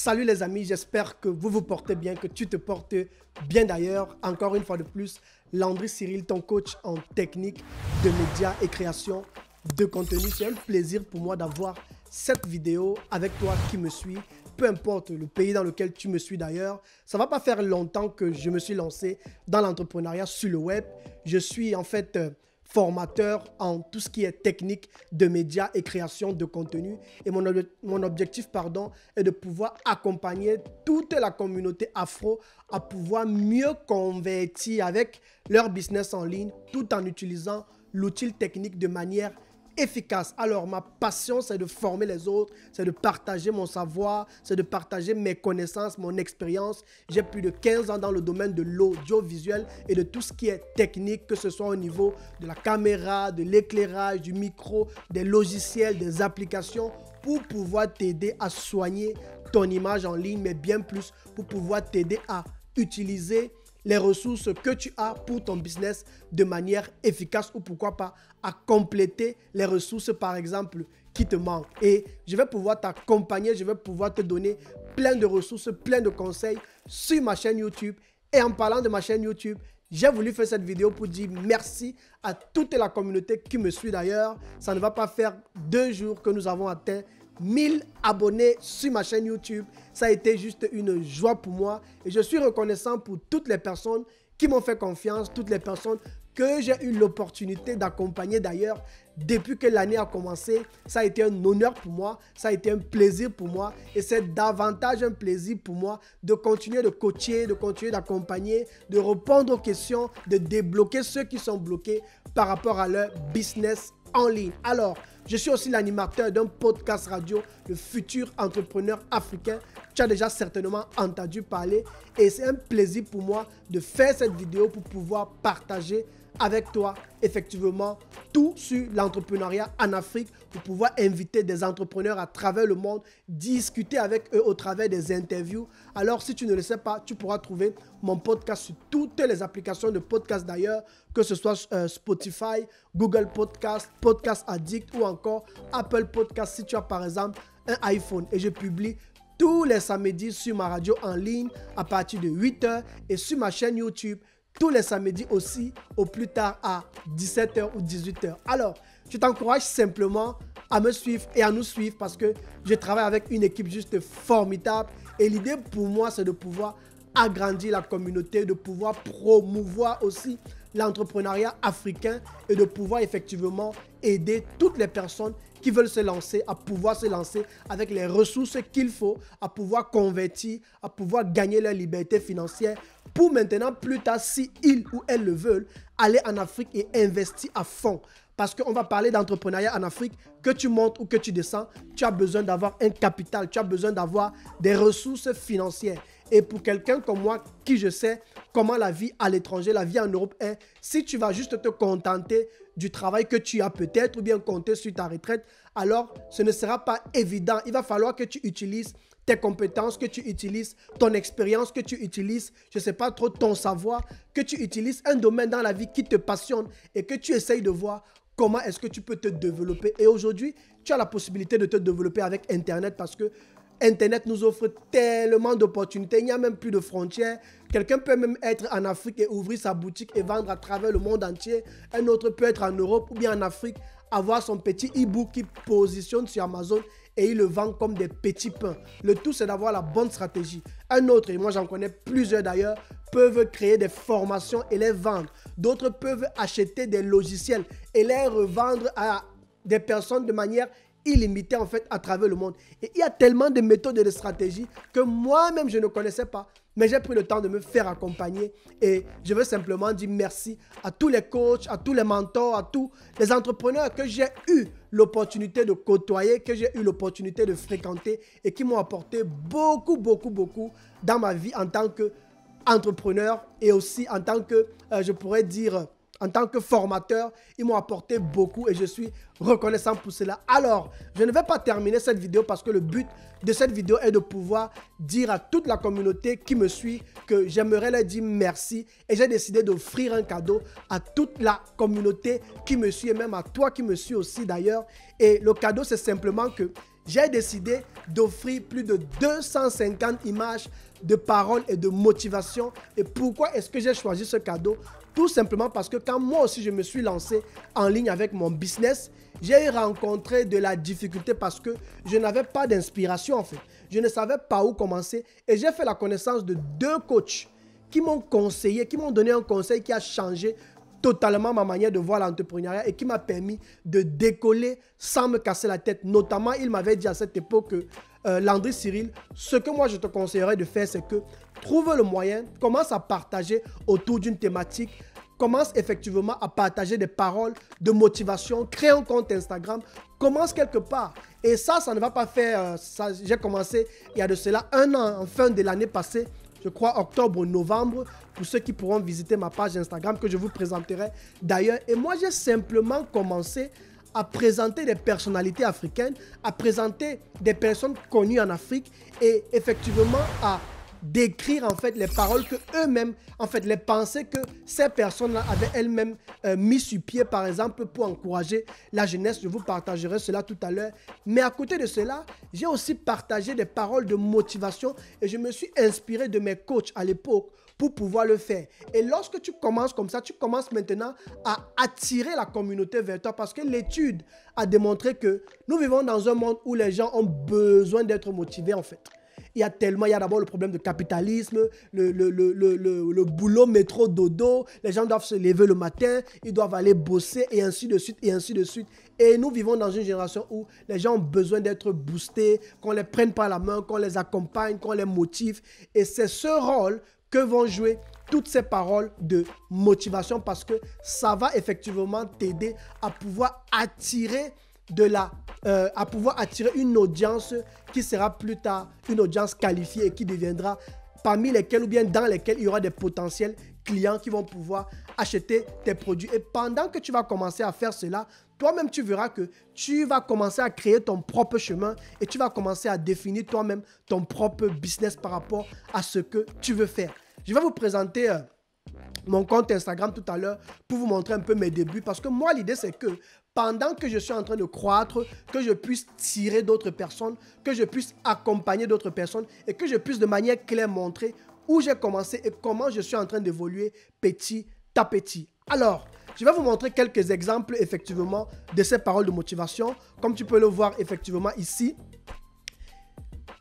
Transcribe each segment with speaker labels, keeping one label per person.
Speaker 1: Salut les amis, j'espère que vous vous portez bien, que tu te portes bien d'ailleurs. Encore une fois de plus, Landry Cyril, ton coach en technique de médias et création de contenu. C'est un plaisir pour moi d'avoir cette vidéo avec toi qui me suis. Peu importe le pays dans lequel tu me suis d'ailleurs, ça ne va pas faire longtemps que je me suis lancé dans l'entrepreneuriat sur le web. Je suis en fait formateur en tout ce qui est technique de médias et création de contenu. Et mon objectif est de pouvoir accompagner toute la communauté afro à pouvoir mieux convertir avec leur business en ligne tout en utilisant l'outil technique de manière efficace. Alors, ma passion, c'est de former les autres, c'est de partager mon savoir, c'est de partager mes connaissances, mon expérience. J'ai plus de 15 ans dans le domaine de l'audiovisuel et de tout ce qui est technique, que ce soit au niveau de la caméra, de l'éclairage, du micro, des logiciels, des applications, pour pouvoir t'aider à soigner ton image en ligne, mais bien plus pour pouvoir t'aider à utiliser les ressources que tu as pour ton business de manière efficace ou pourquoi pas à compléter les ressources par exemple qui te manquent. Et je vais pouvoir t'accompagner, je vais pouvoir te donner plein de ressources, plein de conseils sur ma chaîne YouTube. Et en parlant de ma chaîne YouTube, j'ai voulu faire cette vidéo pour dire merci à toute la communauté qui me suit d'ailleurs. Ça ne va pas faire 2 jours que nous avons atteint 1000 abonnés sur ma chaîne YouTube. Ça a été juste une joie pour moi et je suis reconnaissant pour toutes les personnes qui m'ont fait confiance, toutes les personnes que j'ai eu l'opportunité d'accompagner d'ailleurs depuis que l'année a commencé. Ça a été un honneur pour moi, ça a été un plaisir pour moi et c'est davantage un plaisir pour moi de continuer de coacher, de continuer d'accompagner, de répondre aux questions, de débloquer ceux qui sont bloqués par rapport à leur business en ligne. Alors, je suis aussi l'animateur d'un podcast radio, le futur entrepreneur africain. Tu as déjà certainement entendu parler et c'est un plaisir pour moi de faire cette vidéo pour pouvoir partager avec toi effectivement tout sur l'entrepreneuriat en Afrique, pour pouvoir inviter des entrepreneurs à travers le monde, discuter avec eux au travers des interviews. Alors si tu ne le sais pas, tu pourras trouver mon podcast sur toutes les applications de podcast d'ailleurs, que ce soit Spotify, Google Podcast, Podcast Addict ou encore Apple Podcast si tu as par exemple un iPhone. Et je publie tous les samedis sur ma radio en ligne à partir de 8h et sur ma chaîne YouTube tous les samedis aussi, au plus tard à 17h ou 18h. Alors, je t'encourage simplement à me suivre et à nous suivre parce que je travaille avec une équipe juste formidable. Et l'idée pour moi, c'est de pouvoir agrandir la communauté, de pouvoir promouvoir aussi l'entrepreneuriat africain et de pouvoir effectivement aider toutes les personnes qui veulent se lancer, à pouvoir se lancer avec les ressources qu'il faut, à pouvoir convertir, à pouvoir gagner leur liberté financière pour maintenant, plus tard, si ils ou elles le veulent, aller en Afrique et investir à fond. Parce qu'on va parler d'entrepreneuriat en Afrique, que tu montes ou que tu descends, tu as besoin d'avoir un capital, tu as besoin d'avoir des ressources financières. Et pour quelqu'un comme moi, qui je sais comment la vie à l'étranger, la vie en Europe est, si tu vas juste te contenter du travail que tu as peut-être ou bien compter sur ta retraite, alors ce ne sera pas évident. Il va falloir que tu utilises tes compétences, que tu utilises ton expérience, que tu utilises, je ne sais pas trop, ton savoir, que tu utilises un domaine dans la vie qui te passionne et que tu essayes de voir comment est-ce que tu peux te développer. Et aujourd'hui, tu as la possibilité de te développer avec Internet parce que Internet nous offre tellement d'opportunités. Il n'y a même plus de frontières. Quelqu'un peut même être en Afrique et ouvrir sa boutique et vendre à travers le monde entier. Un autre peut être en Europe ou bien en Afrique, avoir son petit e-book qui positionne sur Amazon et il le vend comme des petits pains. Le tout, c'est d'avoir la bonne stratégie. Un autre, et moi j'en connais plusieurs d'ailleurs, peuvent créer des formations et les vendre. D'autres peuvent acheter des logiciels et les revendre à des personnes de manière illimité en fait à travers le monde. Et il y a tellement de méthodes et de stratégies que moi-même je ne connaissais pas. Mais j'ai pris le temps de me faire accompagner et je veux simplement dire merci à tous les coachs, à tous les mentors, à tous les entrepreneurs que j'ai eu l'opportunité de côtoyer, que j'ai eu l'opportunité de fréquenter et qui m'ont apporté beaucoup dans ma vie en tant qu'entrepreneur et aussi en tant que, je pourrais dire, en tant que formateur, ils m'ont apporté beaucoup et je suis reconnaissant pour cela. Alors, je ne vais pas terminer cette vidéo parce que le but de cette vidéo est de pouvoir dire à toute la communauté qui me suit que j'aimerais leur dire merci et j'ai décidé d'offrir un cadeau à toute la communauté qui me suit et même à toi qui me suis aussi d'ailleurs. Et le cadeau, c'est simplement que j'ai décidé d'offrir plus de 250 images de paroles et de motivation. Et pourquoi est-ce que j'ai choisi ce cadeau? Tout simplement parce que quand moi aussi je me suis lancé en ligne avec mon business, j'ai rencontré de la difficulté parce que je n'avais pas d'inspiration en fait. Je ne savais pas où commencer et j'ai fait la connaissance de 2 coachs qui m'ont conseillé, qui m'ont donné un conseil qui a changé totalement ma manière de voir l'entrepreneuriat et qui m'a permis de décoller sans me casser la tête. Notamment, il m'avait dit à cette époque que Landry Cyril, ce que moi je te conseillerais de faire, c'est que trouve le moyen, commence à partager autour d'une thématique, commence effectivement à partager des paroles de motivation, crée un compte Instagram, commence quelque part. Et ça ne va pas faire, j'ai commencé il y a de cela 1 an, en fin de l'année passée, je crois octobre ou novembre, pour ceux qui pourront visiter ma page Instagram que je vous présenterai d'ailleurs. Et moi, j'ai simplement commencé à présenter des personnalités africaines, à présenter des personnes connues en Afrique et effectivement à décrire en fait les paroles que eux-mêmes, en fait les pensées que ces personnes-là avaient elles-mêmes mis sur pied par exemple pour encourager la jeunesse. Je vous partagerai cela tout à l'heure. Mais à côté de cela, j'ai aussi partagé des paroles de motivation et je me suis inspiré de mes coachs à l'époque pour pouvoir le faire. Et lorsque tu commences comme ça, tu commences maintenant à attirer la communauté vers toi parce que l'étude a démontré que nous vivons dans un monde où les gens ont besoin d'être motivés en fait. Il y a d'abord le problème de capitalisme, le boulot, métro, dodo. Les gens doivent se lever le matin, ils doivent aller bosser et ainsi de suite et ainsi de suite. Et nous vivons dans une génération où les gens ont besoin d'être boostés, qu'on les prenne par la main, qu'on les accompagne, qu'on les motive. Et c'est ce rôle que vont jouer toutes ces paroles de motivation parce que ça va effectivement t'aider à pouvoir attirer une audience qui sera plus tard une audience qualifiée et qui deviendra parmi lesquels ou bien dans lesquels il y aura des potentiels clients qui vont pouvoir acheter tes produits. Et pendant que tu vas commencer à faire cela, toi-même tu verras que tu vas commencer à créer ton propre chemin et tu vas commencer à définir toi-même ton propre business par rapport à ce que tu veux faire. Je vais vous présenter mon compte Instagram tout à l'heure pour vous montrer un peu mes débuts parce que moi l'idée c'est que pendant que je suis en train de croître, que je puisse tirer d'autres personnes, que je puisse accompagner d'autres personnes et que je puisse de manière claire montrer où j'ai commencé et comment je suis en train d'évoluer petit à petit. Alors, je vais vous montrer quelques exemples effectivement de ces paroles de motivation. Comme tu peux le voir effectivement ici.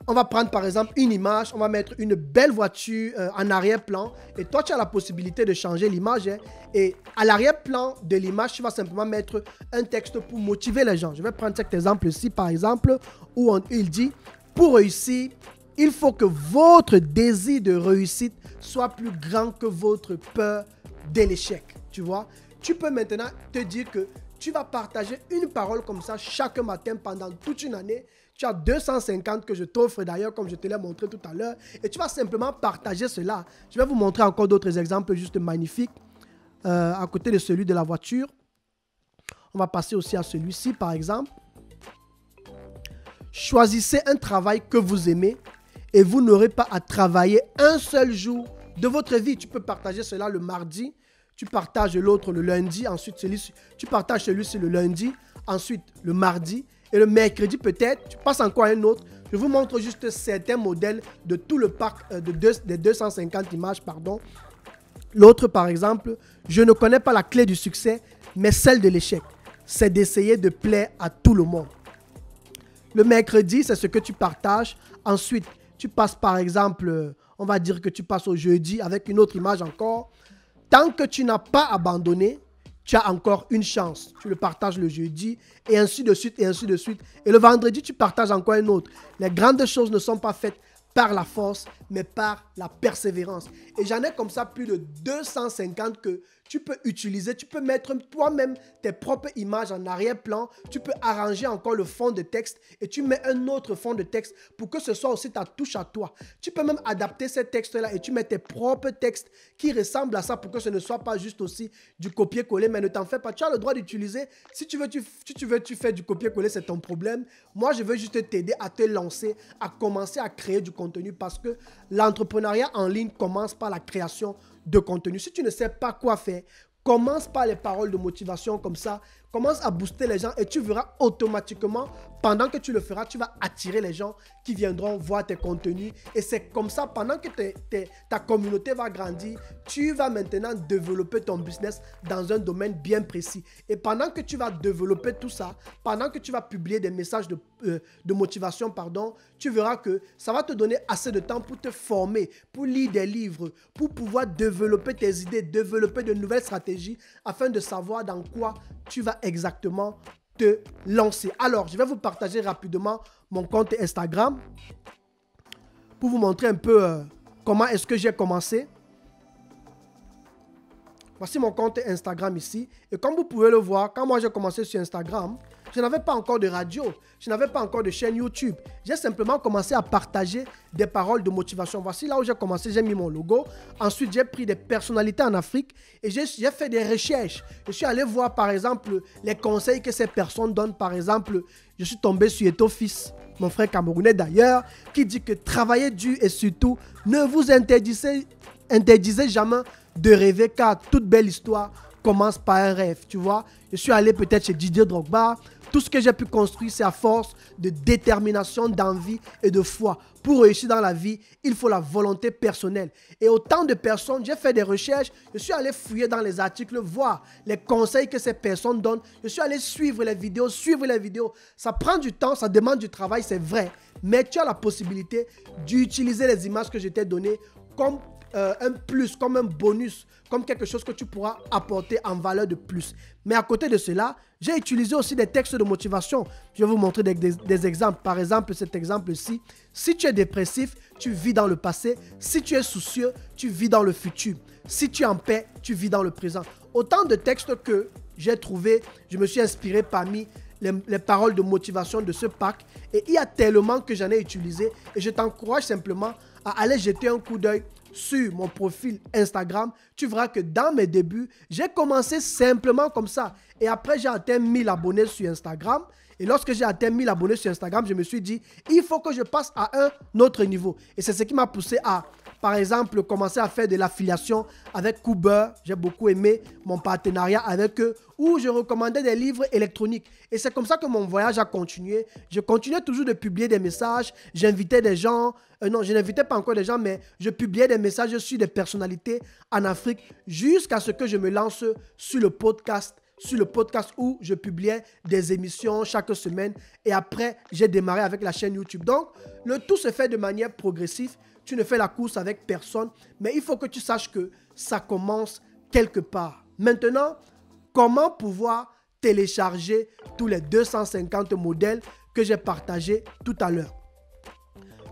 Speaker 1: On va prendre par exemple une image, on va mettre une belle voiture en arrière-plan et toi tu as la possibilité de changer l'image et à l'arrière-plan de l'image tu vas simplement mettre un texte pour motiver les gens. Je vais prendre cet exemple-ci par exemple où il dit « Pour réussir, il faut que votre désir de réussite soit plus grand que votre peur de l'échec. » Tu vois, tu peux maintenant te dire que tu vas partager une parole comme ça chaque matin pendant toute une année. Tu as 250 que je t'offre d'ailleurs, comme je te l'ai montré tout à l'heure. Et tu vas simplement partager cela. Je vais vous montrer encore d'autres exemples juste magnifiques. À côté de celui de la voiture. On va passer aussi à celui-ci, par exemple. Choisissez un travail que vous aimez et vous n'aurez pas à travailler un seul jour de votre vie. Tu peux partager cela le mardi. Tu partages l'autre le lundi. Ensuite, tu partages celui-ci le lundi. Ensuite, le mardi. Et le mercredi, peut-être, tu passes encore à un autre. Je vous montre juste certains modèles de tout le parc des 250 images. L'autre, par exemple, je ne connais pas la clé du succès, mais celle de l'échec. C'est d'essayer de plaire à tout le monde. Le mercredi, c'est ce que tu partages. Ensuite, tu passes, par exemple, on va dire que tu passes au jeudi avec une autre image encore. Tant que tu n'as pas abandonné, tu as encore une chance. Tu le partages le jeudi et ainsi de suite et ainsi de suite. Et le vendredi, tu partages encore un autre. Les grandes choses ne sont pas faites par la force, mais par la persévérance. Et j'en ai comme ça plus de 250 que tu peux utiliser, tu peux mettre toi-même tes propres images en arrière-plan, tu peux arranger encore le fond de texte et tu mets un autre fond de texte pour que ce soit aussi ta touche à toi. Tu peux même adapter ces textes-là et tu mets tes propres textes qui ressemblent à ça pour que ce ne soit pas juste aussi du copier-coller, mais ne t'en fais pas. Tu as le droit d'utiliser. Si tu veux, tu fais du copier-coller, c'est ton problème. Moi, je veux juste t'aider à te lancer, à commencer à créer du contenu parce que l'entrepreneuriat en ligne commence par la création de contenu. Si tu ne sais pas quoi faire, commence par les paroles de motivation comme ça. Commence à booster les gens et tu verras automatiquement, pendant que tu le feras, tu vas attirer les gens qui viendront voir tes contenus. Et c'est comme ça, pendant que ta communauté va grandir, tu vas maintenant développer ton business dans un domaine bien précis. Et pendant que tu vas développer tout ça, pendant que tu vas publier des messages de motivation, tu verras que ça va te donner assez de temps pour te former, pour lire des livres, pour pouvoir développer tes idées, développer de nouvelles stratégies afin de savoir dans quoi tu vas exactement te lancer. Alors, je vais vous partager rapidement mon compte Instagram pour vous montrer un peu comment est-ce que j'ai commencé. Voici mon compte Instagram ici. Et comme vous pouvez le voir, quand moi j'ai commencé sur Instagram, je n'avais pas encore de radio, je n'avais pas encore de chaîne YouTube. J'ai simplement commencé à partager des paroles de motivation. Voici là où j'ai commencé, j'ai mis mon logo. Ensuite, j'ai pris des personnalités en Afrique et j'ai fait des recherches. Je suis allé voir par exemple les conseils que ces personnes donnent. Par exemple, je suis tombé sur Eto Fils, mon frère camerounais d'ailleurs, qui dit que travaillez dur et surtout ne vous interdisez jamais de rêver car toute belle histoire commence par un rêve, tu vois. Je suis allé peut-être chez Didier Drogba. Tout ce que j'ai pu construire, c'est à force de détermination, d'envie et de foi. Pour réussir dans la vie, il faut la volonté personnelle. Et autant de personnes, j'ai fait des recherches, je suis allé fouiller dans les articles, voir les conseils que ces personnes donnent. Je suis allé suivre les vidéos. Ça prend du temps, ça demande du travail, c'est vrai. Mais tu as la possibilité d'utiliser les images que je t'ai données comme un plus, comme un bonus, comme quelque chose que tu pourras apporter en valeur de plus. Mais à côté de cela, j'ai utilisé aussi des textes de motivation. Je vais vous montrer des exemples. Par exemple, cet exemple-ci. Si tu es dépressif, tu vis dans le passé. Si tu es soucieux, tu vis dans le futur. Si tu es en paix, tu vis dans le présent. Autant de textes que j'ai trouvé, je me suis inspiré parmi les paroles de motivation de ce pack. Et il y a tellement que j'en ai utilisé. Et je t'encourage simplement à aller jeter un coup d'œil sur mon profil Instagram. Tu verras que dans mes débuts, j'ai commencé simplement comme ça. Et après, j'ai atteint 1000 abonnés sur Instagram. Et lorsque j'ai atteint 1000 abonnés sur Instagram, je me suis dit, il faut que je passe à un autre niveau. Et c'est ce qui m'a poussé à, par exemple, commencer à faire de l'affiliation avec Cooper. J'ai beaucoup aimé mon partenariat avec eux, où je recommandais des livres électroniques. Et c'est comme ça que mon voyage a continué. Je continuais toujours de publier des messages. J'invitais des gens. Non, je n'invitais pas encore des gens, mais je publiais des messages sur des personnalités en Afrique jusqu'à ce que je me lance sur le podcast où je publiais des émissions chaque semaine. Et après, j'ai démarré avec la chaîne YouTube. Donc, le tout se fait de manière progressive. Tu ne fais la course avec personne, mais il faut que tu saches que ça commence quelque part. Maintenant, comment pouvoir télécharger tous les 250 modèles que j'ai partagés tout à l'heure?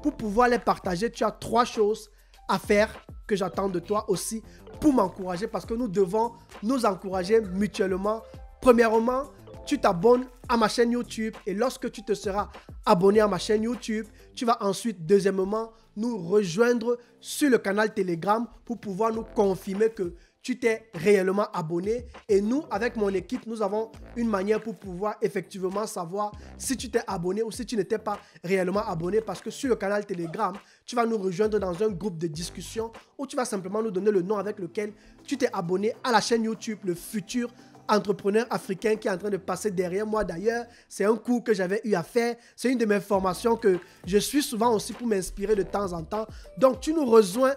Speaker 1: Pour pouvoir les partager, tu as 3 choses à faire que j'attends de toi aussi pour m'encourager parce que nous devons nous encourager mutuellement. Premièrement, tu t'abonnes à ma chaîne YouTube et lorsque tu te seras abonné à ma chaîne YouTube, tu vas ensuite, deuxièmement, nous rejoindre sur le canal Telegram pour pouvoir nous confirmer que tu t'es réellement abonné. Et nous, avec mon équipe, nous avons une manière pour pouvoir effectivement savoir si tu t'es abonné ou si tu n'étais pas réellement abonné. Parce que sur le canal Telegram, tu vas nous rejoindre dans un groupe de discussion où tu vas simplement nous donner le nom avec lequel tu t'es abonné à la chaîne YouTube, le futur entrepreneur africain qui est en train de passer derrière moi. D'ailleurs, c'est un cours que j'avais eu à faire. C'est une de mes formations que je suis souvent aussi pour m'inspirer de temps en temps. Donc, tu nous rejoins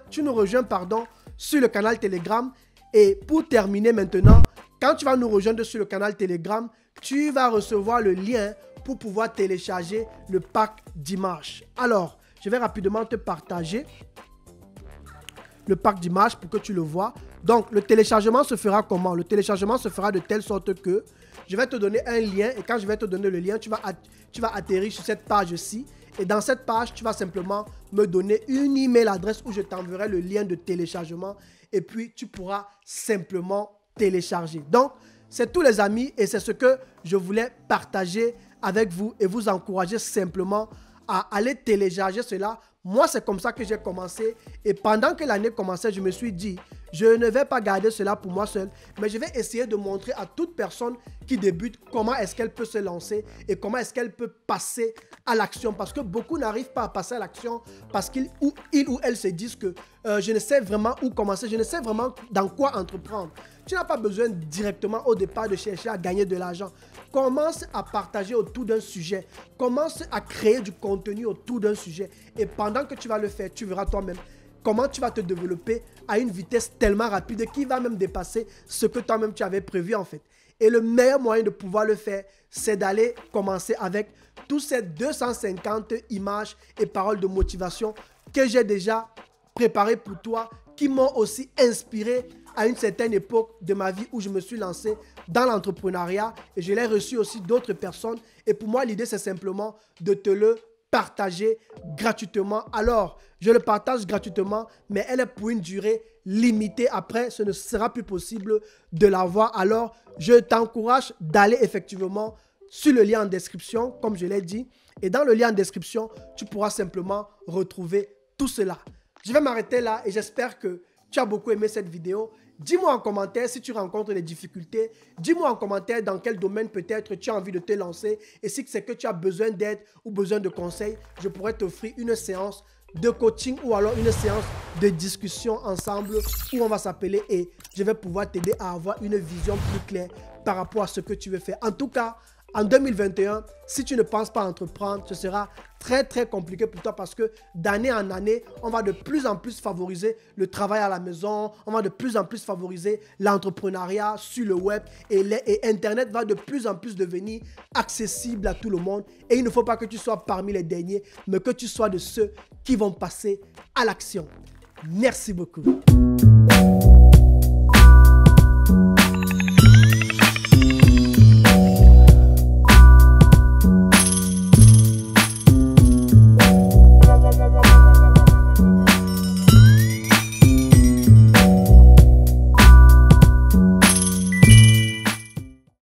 Speaker 1: sur le canal Telegram. Et pour terminer maintenant, quand tu vas nous rejoindre sur le canal Telegram, tu vas recevoir le lien pour pouvoir télécharger le pack d'images. Alors, je vais rapidement te partager le pack d'images pour que tu le vois. Donc, le téléchargement se fera comment? Le téléchargement se fera de telle sorte que je vais te donner un lien et quand je vais te donner le lien, tu vas atterrir sur cette page-ci. Et dans cette page, tu vas simplement me donner une email adresse où je t'enverrai le lien de téléchargement. Et puis, tu pourras simplement télécharger. Donc, c'est tous les amis et c'est ce que je voulais partager avec vous et vous encourager simplement à aller télécharger cela. Moi, c'est comme ça que j'ai commencé et pendant que l'année commençait, je me suis dit, je ne vais pas garder cela pour moi seul, mais je vais essayer de montrer à toute personne qui débute comment est-ce qu'elle peut se lancer et comment est-ce qu'elle peut passer à l'action. Parce que beaucoup n'arrivent pas à passer à l'action parce qu'ils ou elles se disent que je ne sais vraiment où commencer, je ne sais vraiment dans quoi entreprendre. Tu n'as pas besoin directement au départ de chercher à gagner de l'argent. Commence à partager autour d'un sujet. Commence à créer du contenu autour d'un sujet. Et pendant que tu vas le faire, tu verras toi-même comment tu vas te développer à une vitesse tellement rapide qui va même dépasser ce que toi-même tu avais prévu en fait. Et le meilleur moyen de pouvoir le faire, c'est d'aller commencer avec tous ces 250 images et paroles de motivation que j'ai déjà préparées pour toi, qui m'ont aussi inspiré à une certaine époque de ma vie où je me suis lancé dans l'entrepreneuriat et je l'ai reçu aussi d'autres personnes. Et pour moi, l'idée, c'est simplement de te le partager gratuitement. Alors, je le partage gratuitement, mais elle est pour une durée limitée. Après, ce ne sera plus possible de l'avoir. Alors, je t'encourage d'aller effectivement sur le lien en description, comme je l'ai dit. Et dans le lien en description, tu pourras simplement retrouver tout cela. Je vais m'arrêter là et j'espère que tu as beaucoup aimé cette vidéo. Dis-moi en commentaire si tu rencontres des difficultés. Dis-moi en commentaire dans quel domaine peut-être tu as envie de te lancer. Et si c'est que tu as besoin d'aide ou besoin de conseils, je pourrais t'offrir une séance de coaching ou alors une séance de discussion ensemble où on va s'appeler et je vais pouvoir t'aider à avoir une vision plus claire par rapport à ce que tu veux faire. En tout cas, en 2021, si tu ne penses pas entreprendre, ce sera très compliqué pour toi parce que d'année en année, on va de plus en plus favoriser le travail à la maison, on va de plus en plus favoriser l'entrepreneuriat sur le web et Internet va de plus en plus devenir accessible à tout le monde. Et il ne faut pas que tu sois parmi les derniers, mais que tu sois de ceux qui vont passer à l'action. Merci beaucoup.